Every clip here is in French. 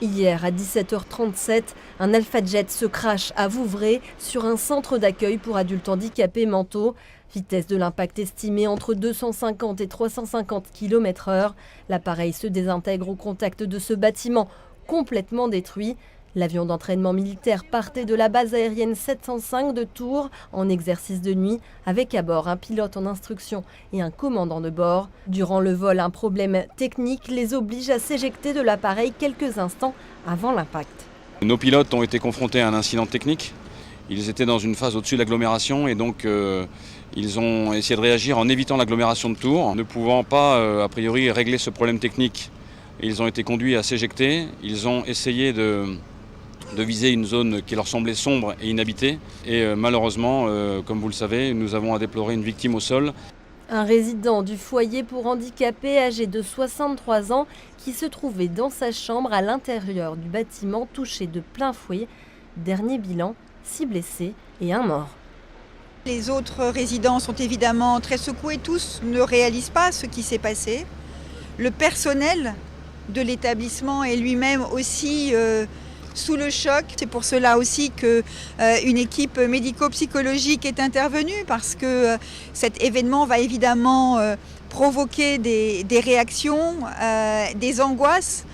Hier à 17h37, un Alpha Jet se crache à Vouvray sur un centre d'accueil pour adultes handicapés mentaux. Vitesse de l'impact estimée entre 250 et 350 km/h. L'appareil se désintègre au contact de ce bâtiment complètement détruit. L'avion d'entraînement militaire partait de la base aérienne 705 de Tours en exercice de nuit avec à bord un pilote en instruction et un commandant de bord. Durant le vol, un problème technique les oblige à s'éjecter de l'appareil quelques instants avant l'impact. Nos pilotes ont été confrontés à un incident technique. Ils étaient dans une phase au-dessus de l'agglomération et donc ils ont essayé de réagir en évitant l'agglomération de Tours. Ne pouvant pas a priori régler ce problème technique, ils ont été conduits à s'éjecter. Ils ont essayé de viser une zone qui leur semblait sombre et inhabitée. Et malheureusement, comme vous le savez, nous avons à déplorer une victime au sol. Un résident du foyer pour handicapés âgé de 63 ans qui se trouvait dans sa chambre à l'intérieur du bâtiment touché de plein fouet. Dernier bilan, 6 blessés et 1 mort. Les autres résidents sont évidemment très secoués, tous ne réalisent pas ce qui s'est passé. Le personnel de l'établissement est lui-même aussi sous le choc. C'est pour cela aussi qu'une équipe médico-psychologique est intervenue parce que cet événement va évidemment provoquer des réactions, des angoisses.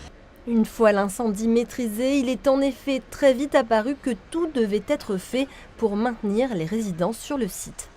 Une fois l'incendie maîtrisé, il est en effet très vite apparu que tout devait être fait pour maintenir les résidents sur le site.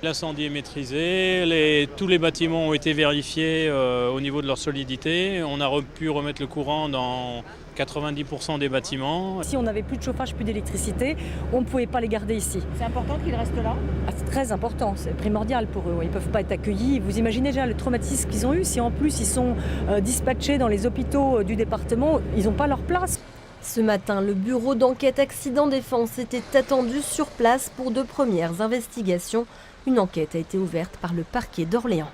L'incendie est maîtrisé, tous les bâtiments ont été vérifiés au niveau de leur solidité. On a pu remettre le courant dans 90% des bâtiments. Si on n'avait plus de chauffage, plus d'électricité, on ne pouvait pas les garder ici. C'est important qu'ils restent là ? C'est très important, c'est primordial pour eux. Ils ne peuvent pas être accueillis. Vous imaginez déjà le traumatisme qu'ils ont eu. Si en plus ils sont dispatchés dans les hôpitaux du département, ils n'ont pas leur place. Ce matin, le bureau d'enquête accident défense était attendu sur place pour de premières investigations. Une enquête a été ouverte par le parquet d'Orléans.